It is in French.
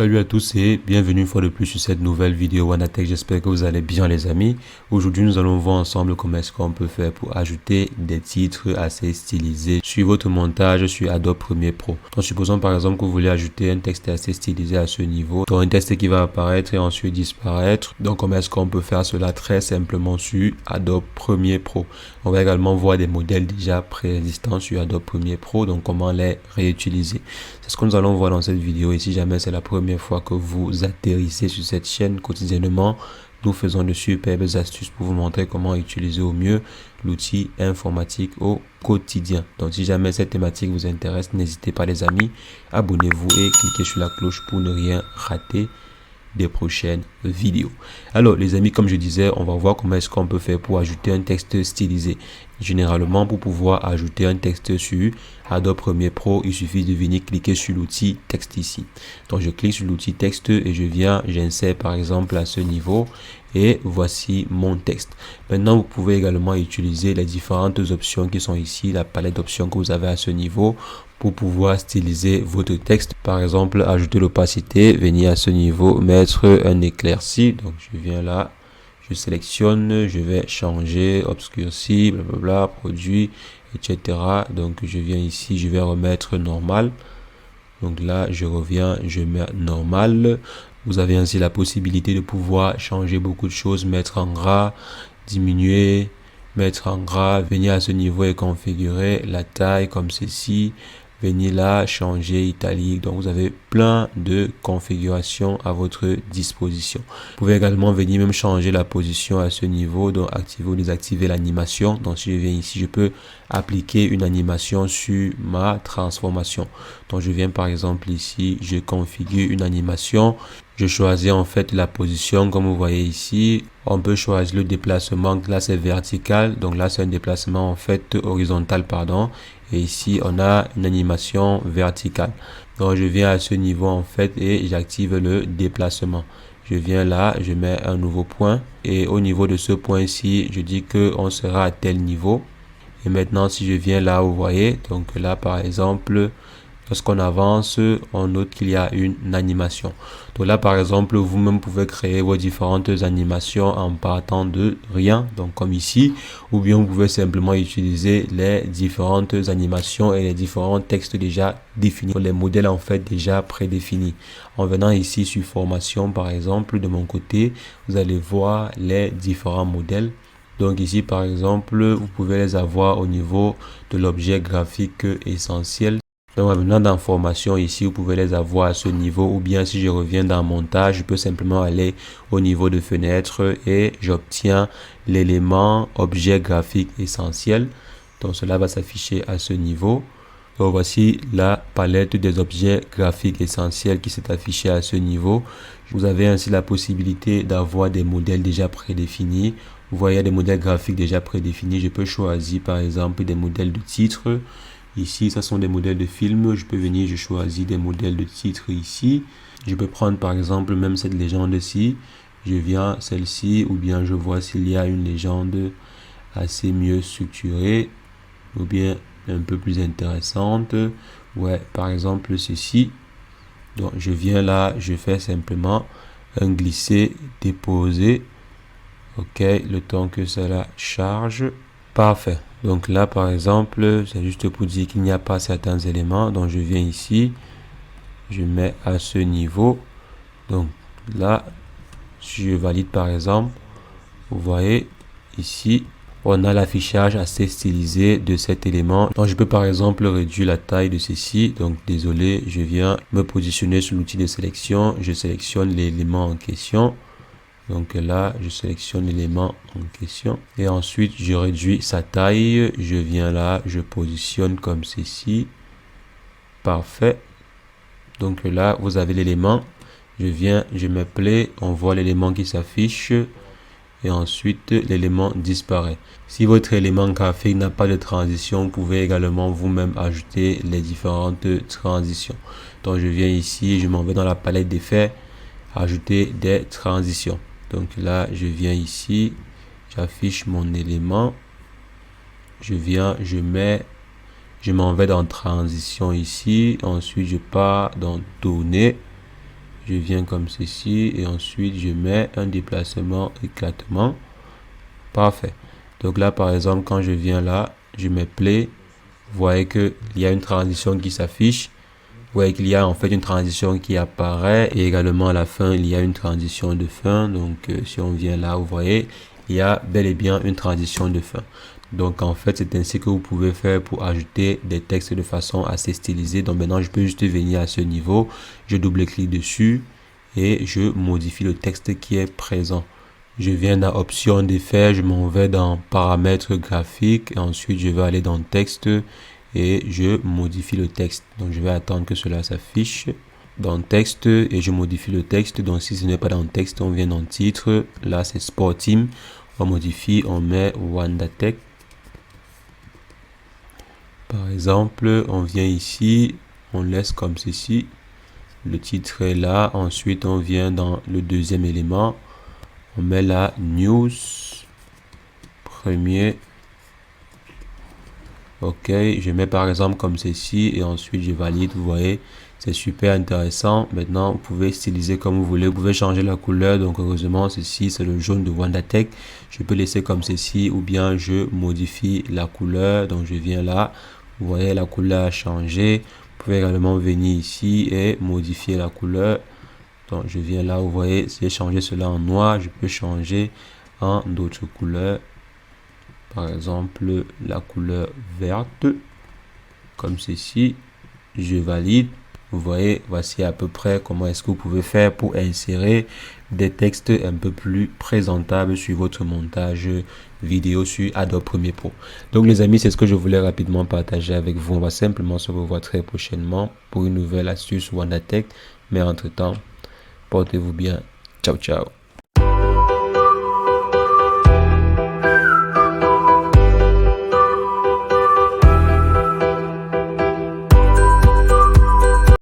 Salut à tous et bienvenue une fois de plus sur cette nouvelle vidéo Wanatech. J'espère que vous allez bien les amis. Aujourd'hui nous allons voir ensemble comment est-ce qu'on peut faire pour ajouter des titres assez stylisés sur votre montage sur Adobe Premiere Pro. Donc supposons par exemple que vous voulez ajouter un texte assez stylisé à ce niveau. Donc un texte qui va apparaître et ensuite disparaître. Donc comment est-ce qu'on peut faire cela très simplement sur Adobe Premiere Pro. On va également voir des modèles déjà préexistants sur Adobe Premiere Pro. Donc comment les réutiliser. C'est ce que nous allons voir dans cette vidéo et si jamais c'est la première fois que vous atterrissez sur cette chaîne quotidiennement, nous faisons de superbes astuces pour vous montrer comment utiliser au mieux l'outil informatique au quotidien. Donc si jamais cette thématique vous intéresse, n'hésitez pas les amis, abonnez-vous et cliquez sur la cloche pour ne rien rater des prochaines vidéos. Alors les amis, comme je disais, on va voir comment est-ce qu'on peut faire pour ajouter un texte stylisé. Généralement, pour pouvoir ajouter un texte sur Adobe Premiere Pro, il suffit de venir cliquer sur l'outil texte ici. Donc je clique sur l'outil texte et j'insère par exemple à ce niveau et voici mon texte. Maintenant, vous pouvez également utiliser les différentes options qui sont ici, la palette d'options que vous avez à ce niveau pour pouvoir styliser votre texte. Par exemple, ajouter l'opacité, venir à ce niveau, mettre un éclairci. Donc je viens là, je sélectionne, je vais changer, obscurci, blablabla, produit, etc. Donc je viens ici, je vais remettre normal. Donc là, je reviens, je mets normal. Vous avez ainsi la possibilité de pouvoir changer beaucoup de choses, mettre en gras, diminuer, mettre en gras, venir à ce niveau et configurer la taille comme ceci. Venir là, changer italique. Donc vous avez plein de configurations à votre disposition. Vous pouvez également venir même changer la position à ce niveau. Donc activer ou désactiver l'animation. Donc si je viens ici, je peux appliquer une animation sur ma transformation. Donc je viens par exemple ici, je configure une animation. Je choisis en fait la position comme vous voyez ici. On peut choisir le déplacement. Là c'est vertical. Donc là c'est un déplacement en fait horizontal pardon. Et ici on a une animation verticale. Donc je viens à ce niveau en fait et j'active le déplacement. Je viens là, je mets un nouveau point et au niveau de ce point-ci, je dis que on sera à tel niveau. Et maintenant si je viens là, vous voyez, donc là par exemple, lorsqu'on avance, on note qu'il y a une animation. Donc là, par exemple, vous-même pouvez créer vos différentes animations en partant de rien, donc comme ici, ou bien vous pouvez simplement utiliser les différentes animations et les différents textes déjà définis, les modèles en fait déjà prédéfinis. En venant ici sur formation, par exemple, de mon côté, vous allez voir les différents modèles. Donc ici, par exemple, vous pouvez les avoir au niveau de l'objet graphique essentiel. Donc maintenant dans formation ici, vous pouvez les avoir à ce niveau ou bien si je reviens dans montage, je peux simplement aller au niveau de fenêtre et j'obtiens l'élément objet graphique essentiel. Donc cela va s'afficher à ce niveau. Donc voici la palette des objets graphiques essentiels qui s'est affichée à ce niveau. Vous avez ainsi la possibilité d'avoir des modèles déjà prédéfinis. Vous voyez des modèles graphiques déjà prédéfinis. Je peux choisir par exemple des modèles de titres. Ici, ça sont des modèles de films. Je peux venir, je choisis des modèles de titres ici. Je peux prendre par exemple même cette légende-ci. Je viens celle-ci ou bien je vois s'il y a une légende assez mieux structurée ou bien un peu plus intéressante. Ouais, par exemple ceci. Donc je viens là, je fais simplement un glisser, déposer. Ok, le temps que cela charge. Parfait. Donc là, par exemple, c'est juste pour dire qu'il n'y a pas certains éléments. Donc je viens ici, je mets à ce niveau. Donc là, si je valide par exemple, vous voyez ici, on a l'affichage assez stylisé de cet élément. Donc je peux par exemple réduire la taille de ceci. Donc désolé, je viens me positionner sur l'outil de sélection. Je sélectionne l'élément en question. Donc là, je sélectionne l'élément en question et ensuite je réduis sa taille. Je viens là, je positionne comme ceci. Parfait. Donc là, vous avez l'élément. Je viens, je me plais. On voit l'élément qui s'affiche et ensuite l'élément disparaît. Si votre élément graphique n'a pas de transition, vous pouvez également vous-même ajouter les différentes transitions. Donc je viens ici, je m'en vais dans la palette d'effets, ajouter des transitions. Donc là, je viens ici, j'affiche mon élément, je viens, je m'en vais dans transition ici, ensuite je pars dans données, je viens comme ceci et ensuite je mets un déplacement éclatement. Parfait. Donc là, par exemple, quand je viens là, je mets play. Vous voyez qu'il y a une transition qui s'affiche. Vous voyez qu'il y a en fait une transition qui apparaît et également à la fin, il y a une transition de fin. Donc, si on vient là, vous voyez, il y a bel et bien une transition de fin. Donc, en fait, c'est ainsi que vous pouvez faire pour ajouter des textes de façon assez stylisée. Donc, maintenant, je peux juste venir à ce niveau. Je double-clique dessus et je modifie le texte qui est présent. Je viens dans option d'effet, je m'en vais dans paramètres graphiques et ensuite je vais aller dans texte et je modifie le texte. Donc je vais attendre que cela s'affiche dans texte et je modifie le texte. Donc si ce n'est pas dans texte, on vient dans titre. Là c'est Sport Team. On modifie, on met WandaTech. Par exemple, on vient ici, on laisse comme ceci. Le titre est là. Ensuite, on vient dans le deuxième élément. On met la news premier. Ok, je mets par exemple comme ceci et ensuite je valide. Vous voyez, c'est super intéressant. Maintenant, vous pouvez styliser comme vous voulez. Vous pouvez changer la couleur. Donc, heureusement, ceci, c'est le jaune de WandaTech. Je peux laisser comme ceci ou bien je modifie la couleur. Donc, je viens là. Vous voyez, la couleur a changé. Vous pouvez également venir ici et modifier la couleur. Donc, je viens là, vous voyez, si j'ai changé cela en noir, je peux changer en d'autres couleurs. Par exemple, la couleur verte, comme ceci. Je valide. Vous voyez, voici à peu près comment est-ce que vous pouvez faire pour insérer des textes un peu plus présentables sur votre montage vidéo sur Adobe Premiere Pro. Donc les amis, c'est ce que je voulais rapidement partager avec vous. On va simplement se revoir très prochainement pour une nouvelle astuce WandaTech. Mais entre-temps, portez-vous bien. Ciao, ciao.